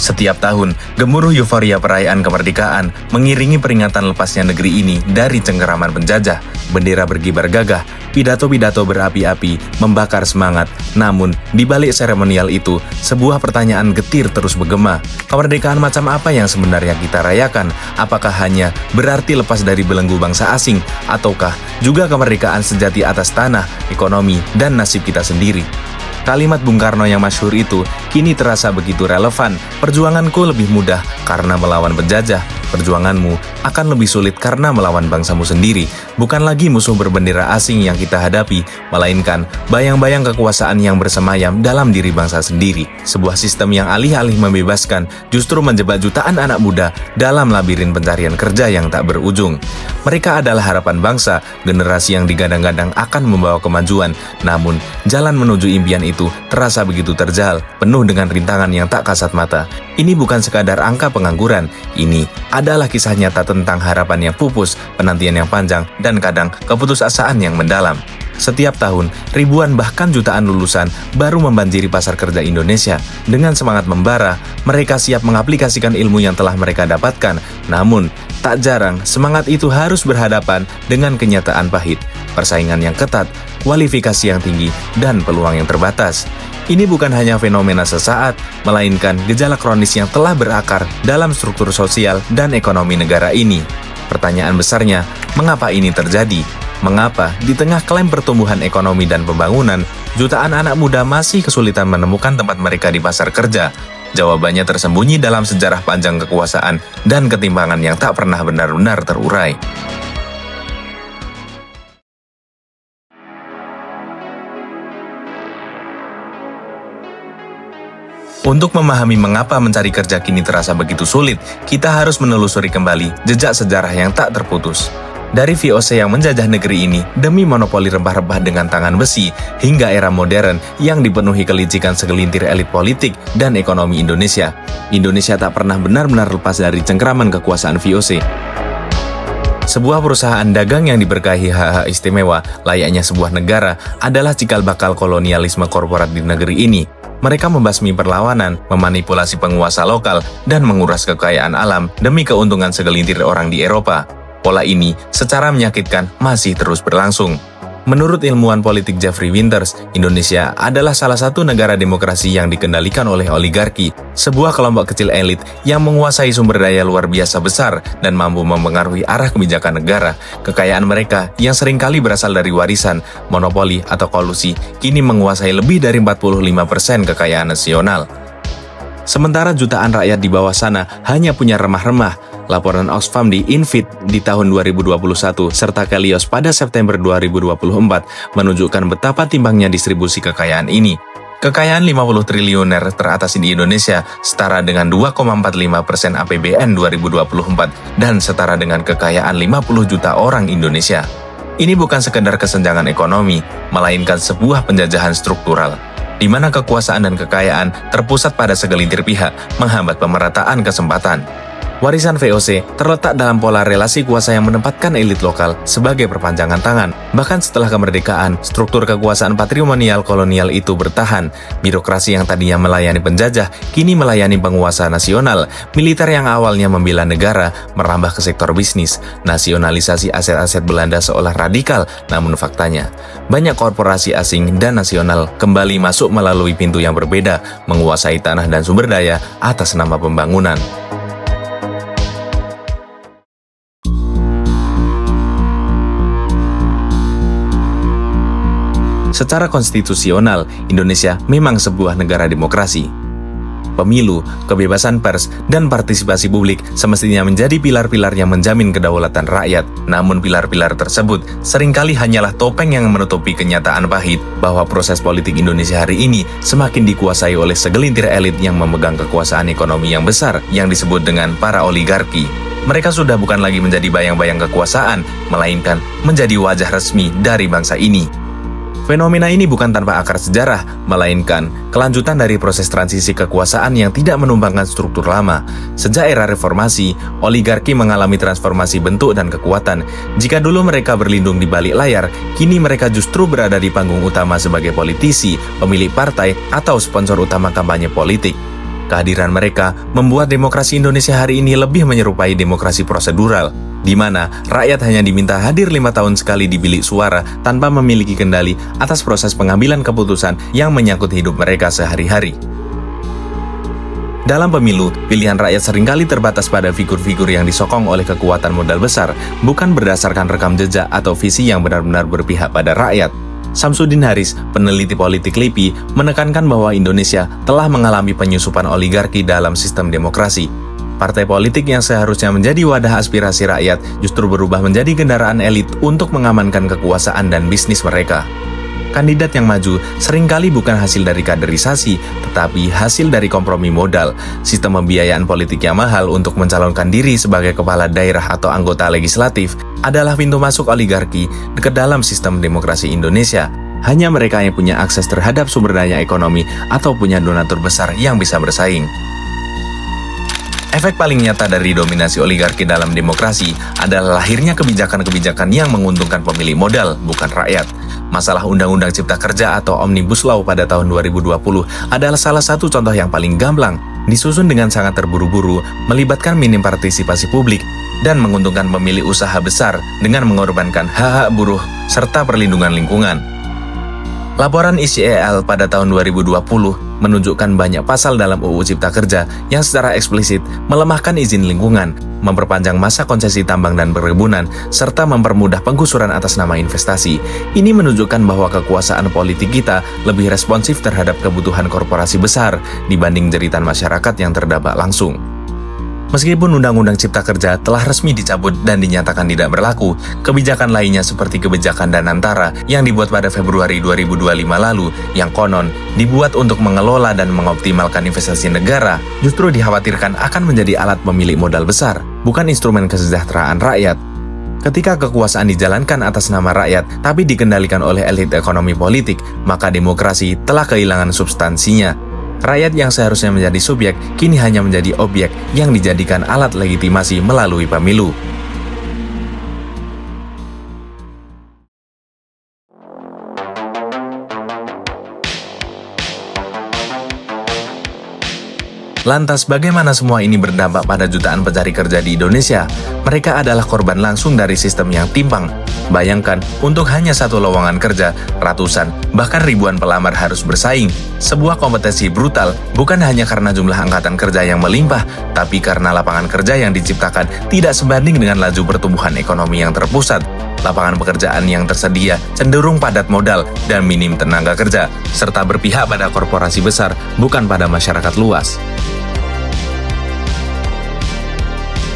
Setiap tahun, gemuruh euforia perayaan kemerdekaan mengiringi peringatan lepasnya negeri ini dari cengkeraman penjajah. Bendera berkibar gagah, pidato-pidato berapi-api, membakar semangat. Namun, di balik seremonial itu, sebuah pertanyaan getir terus bergema. Kemerdekaan macam apa yang sebenarnya kita rayakan? Apakah hanya berarti lepas dari belenggu bangsa asing? Ataukah juga kemerdekaan sejati atas tanah, ekonomi, dan nasib kita sendiri? Kalimat Bung Karno yang masyhur itu kini terasa begitu relevan. Perjuanganku lebih mudah karena melawan penjajah. Perjuanganmu akan lebih sulit karena melawan bangsamu sendiri. Bukan lagi musuh berbendera asing yang kita hadapi, melainkan bayang-bayang kekuasaan yang bersemayam dalam diri bangsa sendiri. Sebuah sistem yang alih-alih membebaskan, justru menjebak jutaan anak muda dalam labirin pencarian kerja yang tak berujung. Mereka adalah harapan bangsa, generasi yang digadang-gadang akan membawa kemajuan. Namun, jalan menuju impian itu terasa begitu terjal, penuh dengan rintangan yang tak kasat mata. Ini bukan sekadar angka pengangguran, ini adalah kisah nyata tentang harapan yang pupus, penantian yang panjang, dan kadang keputusasaan yang mendalam. Setiap tahun, ribuan bahkan jutaan lulusan baru membanjiri pasar kerja Indonesia. Dengan semangat membara, mereka siap mengaplikasikan ilmu yang telah mereka dapatkan. Namun, tak jarang semangat itu harus berhadapan dengan kenyataan pahit, persaingan yang ketat, kualifikasi yang tinggi, dan peluang yang terbatas. Ini bukan hanya fenomena sesaat, melainkan gejala kronis yang telah berakar dalam struktur sosial dan ekonomi negara ini. Pertanyaan besarnya, mengapa ini terjadi? Mengapa di tengah klaim pertumbuhan ekonomi dan pembangunan, jutaan anak muda masih kesulitan menemukan tempat mereka di pasar kerja? Jawabannya tersembunyi dalam sejarah panjang kekuasaan dan ketimpangan yang tak pernah benar-benar terurai. Untuk memahami mengapa mencari kerja kini terasa begitu sulit, kita harus menelusuri kembali jejak sejarah yang tak terputus. Dari VOC yang menjajah negeri ini demi monopoli rempah-rempah dengan tangan besi, hingga era modern yang dipenuhi kelicikan segelintir elit politik dan ekonomi Indonesia. Indonesia tak pernah benar-benar lepas dari cengkeraman kekuasaan VOC. Sebuah perusahaan dagang yang diberkahi hak-hak istimewa, layaknya sebuah negara, adalah cikal bakal kolonialisme korporat di negeri ini. Mereka membasmi perlawanan, memanipulasi penguasa lokal, dan menguras kekayaan alam demi keuntungan segelintir orang di Eropa. Pola ini secara menyakitkan masih terus berlangsung. Menurut ilmuwan politik Jeffrey Winters, Indonesia adalah salah satu negara demokrasi yang dikendalikan oleh oligarki, sebuah kelompok kecil elit yang menguasai sumber daya luar biasa besar dan mampu mempengaruhi arah kebijakan negara. Kekayaan mereka yang seringkali berasal dari warisan, monopoli, atau kolusi, kini menguasai lebih dari 45% kekayaan nasional. Sementara jutaan rakyat di bawah sana hanya punya remah-remah. Laporan Oxfam di Infit di tahun 2021 serta Kelios pada September 2024 menunjukkan betapa timbangnya distribusi kekayaan ini. Kekayaan 50 triliuner teratas di Indonesia setara dengan 2,45% APBN 2024 dan setara dengan kekayaan 50 juta orang Indonesia. Ini bukan sekedar kesenjangan ekonomi, melainkan sebuah penjajahan struktural, di mana kekuasaan dan kekayaan terpusat pada segelintir pihak, menghambat pemerataan kesempatan. Warisan VOC terletak dalam pola relasi kuasa yang menempatkan elit lokal sebagai perpanjangan tangan. Bahkan setelah kemerdekaan, struktur kekuasaan patrimonial kolonial itu bertahan. Birokrasi yang tadinya melayani penjajah, kini melayani penguasa nasional. Militer yang awalnya membela negara, merambah ke sektor bisnis. Nasionalisasi aset-aset Belanda seolah radikal, namun faktanya, banyak korporasi asing dan nasional kembali masuk melalui pintu yang berbeda, menguasai tanah dan sumber daya atas nama pembangunan. Secara konstitusional, Indonesia memang sebuah negara demokrasi. Pemilu, kebebasan pers, dan partisipasi publik semestinya menjadi pilar-pilar yang menjamin kedaulatan rakyat. Namun pilar-pilar tersebut seringkali hanyalah topeng yang menutupi kenyataan pahit bahwa proses politik Indonesia hari ini semakin dikuasai oleh segelintir elit yang memegang kekuasaan ekonomi yang besar yang disebut dengan para oligarki. Mereka sudah bukan lagi menjadi bayang-bayang kekuasaan, melainkan menjadi wajah resmi dari bangsa ini. Fenomena ini bukan tanpa akar sejarah, melainkan kelanjutan dari proses transisi kekuasaan yang tidak menumbangkan struktur lama. Sejak era reformasi, oligarki mengalami transformasi bentuk dan kekuatan. Jika dulu mereka berlindung di balik layar, kini mereka justru berada di panggung utama sebagai politisi, pemilik partai, atau sponsor utama kampanye politik. Kehadiran mereka membuat demokrasi Indonesia hari ini lebih menyerupai demokrasi prosedural, di mana rakyat hanya diminta hadir 5 tahun sekali di bilik suara tanpa memiliki kendali atas proses pengambilan keputusan yang menyangkut hidup mereka sehari-hari. Dalam pemilu, pilihan rakyat seringkali terbatas pada figur-figur yang disokong oleh kekuatan modal besar, bukan berdasarkan rekam jejak atau visi yang benar-benar berpihak pada rakyat. Samsudin Haris, peneliti politik LIPI, menekankan bahwa Indonesia telah mengalami penyusupan oligarki dalam sistem demokrasi. Partai politik yang seharusnya menjadi wadah aspirasi rakyat justru berubah menjadi kendaraan elit untuk mengamankan kekuasaan dan bisnis mereka. Kandidat yang maju seringkali bukan hasil dari kaderisasi, tetapi hasil dari kompromi modal, sistem pembiayaan politik yang mahal untuk mencalonkan diri sebagai kepala daerah atau anggota legislatif adalah pintu masuk oligarki ke dalam sistem demokrasi Indonesia. Hanya mereka yang punya akses terhadap sumber daya ekonomi atau punya donatur besar yang bisa bersaing. Efek paling nyata dari dominasi oligarki dalam demokrasi adalah lahirnya kebijakan-kebijakan yang menguntungkan pemilik modal, bukan rakyat. Masalah Undang-Undang Cipta Kerja atau Omnibus Law pada tahun 2020 adalah salah satu contoh yang paling gamblang, disusun dengan sangat terburu-buru, melibatkan minim partisipasi publik, dan menguntungkan pemilik usaha besar dengan mengorbankan hak-hak buruh serta perlindungan lingkungan. Laporan ICEL pada tahun 2020 menunjukkan banyak pasal dalam UU Cipta Kerja yang secara eksplisit melemahkan izin lingkungan, memperpanjang masa konsesi tambang dan perkebunan, serta mempermudah penggusuran atas nama investasi. Ini menunjukkan bahwa kekuasaan politik kita lebih responsif terhadap kebutuhan korporasi besar dibanding jeritan masyarakat yang terdampak langsung. Meskipun Undang-Undang Cipta Kerja telah resmi dicabut dan dinyatakan tidak berlaku, kebijakan lainnya seperti kebijakan Danantara yang dibuat pada Februari 2025 lalu, yang konon dibuat untuk mengelola dan mengoptimalkan investasi negara, justru dikhawatirkan akan menjadi alat pemilik modal besar, bukan instrumen kesejahteraan rakyat. Ketika kekuasaan dijalankan atas nama rakyat, tapi dikendalikan oleh elit ekonomi politik, maka demokrasi telah kehilangan substansinya. Rakyat yang seharusnya menjadi subjek, kini hanya menjadi objek yang dijadikan alat legitimasi melalui pemilu. Lantas, bagaimana semua ini berdampak pada jutaan pencari kerja di Indonesia? Mereka adalah korban langsung dari sistem yang timpang. Bayangkan, untuk hanya satu lowongan kerja, ratusan, bahkan ribuan pelamar harus bersaing. Sebuah kompetisi brutal, bukan hanya karena jumlah angkatan kerja yang melimpah, tapi karena lapangan kerja yang diciptakan tidak sebanding dengan laju pertumbuhan ekonomi yang terpusat. Lapangan pekerjaan yang tersedia cenderung padat modal dan minim tenaga kerja, serta berpihak pada korporasi besar, bukan pada masyarakat luas.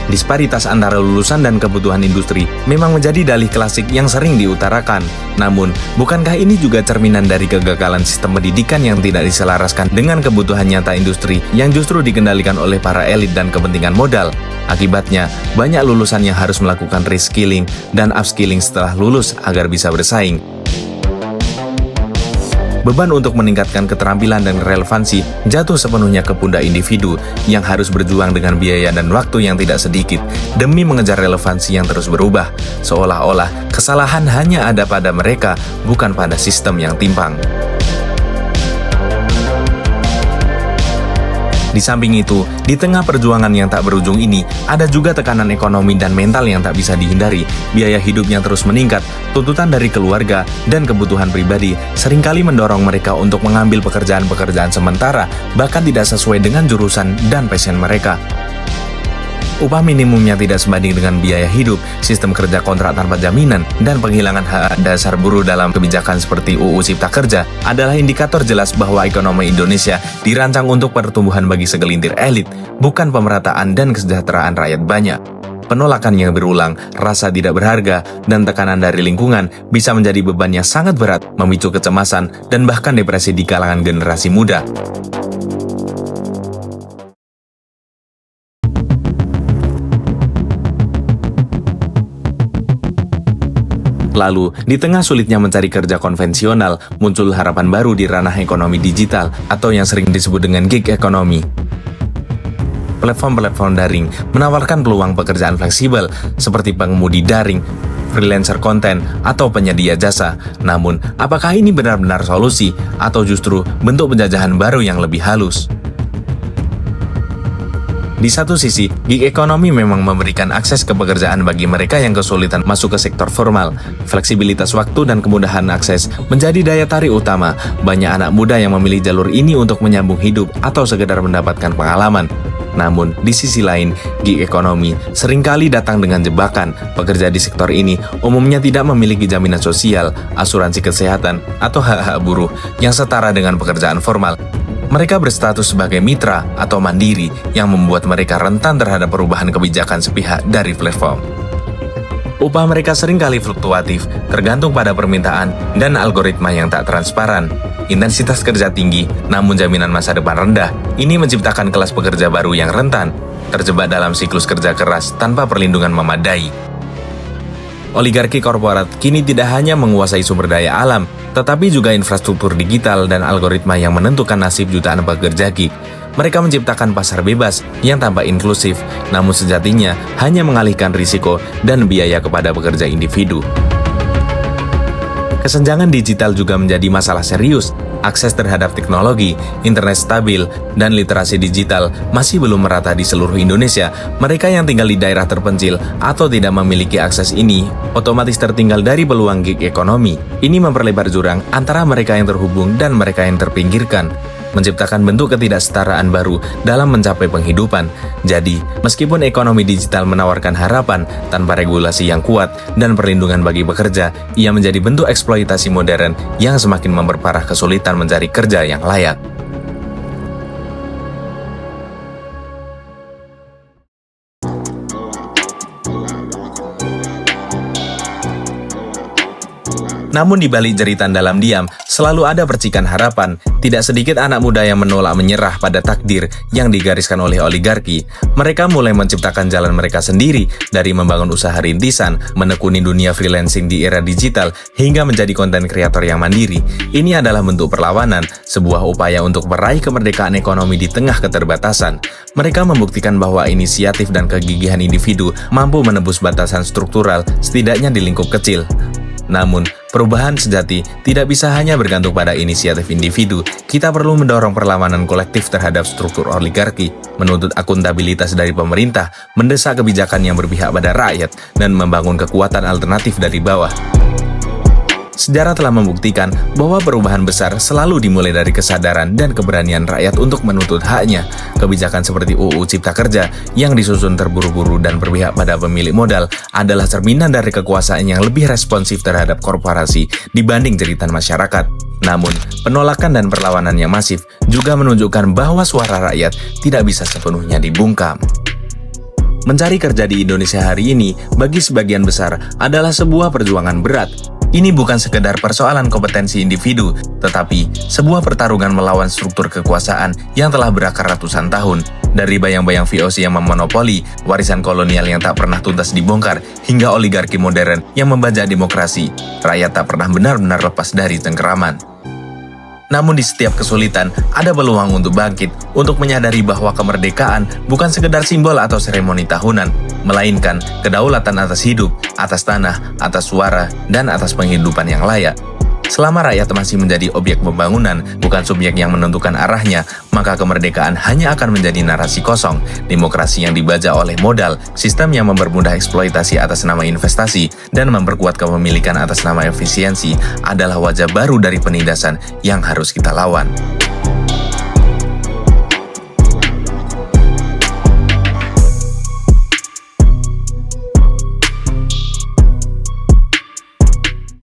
Disparitas antara lulusan dan kebutuhan industri memang menjadi dalih klasik yang sering diutarakan. Namun, bukankah ini juga cerminan dari kegagalan sistem pendidikan yang tidak diselaraskan dengan kebutuhan nyata industri yang justru dikendalikan oleh para elit dan kepentingan modal? Akibatnya, banyak lulusan yang harus melakukan reskilling dan upskilling setelah lulus agar bisa bersaing. Beban untuk meningkatkan keterampilan dan relevansi jatuh sepenuhnya ke pundak individu yang harus berjuang dengan biaya dan waktu yang tidak sedikit demi mengejar relevansi yang terus berubah, seolah-olah kesalahan hanya ada pada mereka, bukan pada sistem yang timpang. Di samping itu, di tengah perjuangan yang tak berujung ini, ada juga tekanan ekonomi dan mental yang tak bisa dihindari. Biaya hidup yang terus meningkat, tuntutan dari keluarga, dan kebutuhan pribadi seringkali mendorong mereka untuk mengambil pekerjaan-pekerjaan sementara, bahkan tidak sesuai dengan jurusan dan passion mereka. Upah minimumnya tidak sebanding dengan biaya hidup, sistem kerja kontrak tanpa jaminan, dan penghilangan hak dasar buruh dalam kebijakan seperti UU Cipta Kerja adalah indikator jelas bahwa ekonomi Indonesia dirancang untuk pertumbuhan bagi segelintir elit, bukan pemerataan dan kesejahteraan rakyat banyak. Penolakan yang berulang, rasa tidak berharga, dan tekanan dari lingkungan bisa menjadi beban yang sangat berat, memicu kecemasan, dan bahkan depresi di kalangan generasi muda. Lalu, di tengah sulitnya mencari kerja konvensional, muncul harapan baru di ranah ekonomi digital atau yang sering disebut dengan gig economy. Platform-platform daring menawarkan peluang pekerjaan fleksibel seperti pengemudi daring, freelancer konten, atau penyedia jasa. Namun, apakah ini benar-benar solusi atau justru bentuk penjajahan baru yang lebih halus? Di satu sisi, gig ekonomi memang memberikan akses ke pekerjaan bagi mereka yang kesulitan masuk ke sektor formal. Fleksibilitas waktu dan kemudahan akses menjadi daya tarik utama. Banyak anak muda yang memilih jalur ini untuk menyambung hidup atau sekedar mendapatkan pengalaman. Namun, di sisi lain, gig ekonomi seringkali datang dengan jebakan. Pekerja di sektor ini umumnya tidak memiliki jaminan sosial, asuransi kesehatan, atau hak-hak buruh yang setara dengan pekerjaan formal. Mereka berstatus sebagai mitra atau mandiri yang membuat mereka rentan terhadap perubahan kebijakan sepihak dari platform. Upah mereka seringkali fluktuatif, tergantung pada permintaan dan algoritma yang tak transparan. Intensitas kerja tinggi, namun jaminan masa depan rendah. Ini menciptakan kelas pekerja baru yang rentan, terjebak dalam siklus kerja keras tanpa perlindungan memadai. Oligarki korporat kini tidak hanya menguasai sumber daya alam, tetapi juga infrastruktur digital dan algoritma yang menentukan nasib jutaan pekerja gig. Mereka menciptakan pasar bebas yang tanpa inklusif, namun sejatinya hanya mengalihkan risiko dan biaya kepada pekerja individu. Kesenjangan digital juga menjadi masalah serius. Akses terhadap teknologi, internet stabil, dan literasi digital masih belum merata di seluruh Indonesia. Mereka yang tinggal di daerah terpencil atau tidak memiliki akses ini otomatis tertinggal dari peluang gig ekonomi. Ini memperlebar jurang antara mereka yang terhubung dan mereka yang terpinggirkan, menciptakan bentuk ketidaksetaraan baru dalam mencapai penghidupan. Jadi, meskipun ekonomi digital menawarkan harapan tanpa regulasi yang kuat dan perlindungan bagi pekerja, ia menjadi bentuk eksploitasi modern yang semakin memperparah kesulitan mencari kerja yang layak. Namun di balik jeritan dalam diam, selalu ada percikan harapan. Tidak sedikit anak muda yang menolak menyerah pada takdir yang digariskan oleh oligarki. Mereka mulai menciptakan jalan mereka sendiri, dari membangun usaha rintisan, menekuni dunia freelancing di era digital, hingga menjadi konten kreator yang mandiri. Ini adalah bentuk perlawanan, sebuah upaya untuk meraih kemerdekaan ekonomi di tengah keterbatasan. Mereka membuktikan bahwa inisiatif dan kegigihan individu mampu menembus batasan struktural, setidaknya di lingkup kecil. Namun, perubahan sejati tidak bisa hanya bergantung pada inisiatif individu. Kita perlu mendorong perlawanan kolektif terhadap struktur oligarki, menuntut akuntabilitas dari pemerintah, mendesak kebijakan yang berpihak pada rakyat, dan membangun kekuatan alternatif dari bawah. Sejarah telah membuktikan bahwa perubahan besar selalu dimulai dari kesadaran dan keberanian rakyat untuk menuntut haknya. Kebijakan seperti UU Cipta Kerja yang disusun terburu-buru dan berpihak pada pemilik modal adalah cerminan dari kekuasaan yang lebih responsif terhadap korporasi dibanding jeritan masyarakat. Namun, penolakan dan perlawanan yang masif juga menunjukkan bahwa suara rakyat tidak bisa sepenuhnya dibungkam. Mencari kerja di Indonesia hari ini bagi sebagian besar adalah sebuah perjuangan berat. Ini bukan sekedar persoalan kompetensi individu, tetapi sebuah pertarungan melawan struktur kekuasaan yang telah berakar ratusan tahun. Dari bayang-bayang VOC yang memonopoli, warisan kolonial yang tak pernah tuntas dibongkar, hingga oligarki modern yang membajak demokrasi, rakyat tak pernah benar-benar lepas dari cengkeraman. Namun di setiap kesulitan, ada peluang untuk bangkit, untuk menyadari bahwa kemerdekaan bukan sekedar simbol atau seremoni tahunan, melainkan kedaulatan atas hidup, atas tanah, atas suara, dan atas penghidupan yang layak. Selama rakyat masih menjadi objek pembangunan, bukan subjek yang menentukan arahnya, maka kemerdekaan hanya akan menjadi narasi kosong. Demokrasi yang dibaca oleh modal, sistem yang mempermudah eksploitasi atas nama investasi, dan memperkuat kepemilikan atas nama efisiensi adalah wajah baru dari penindasan yang harus kita lawan.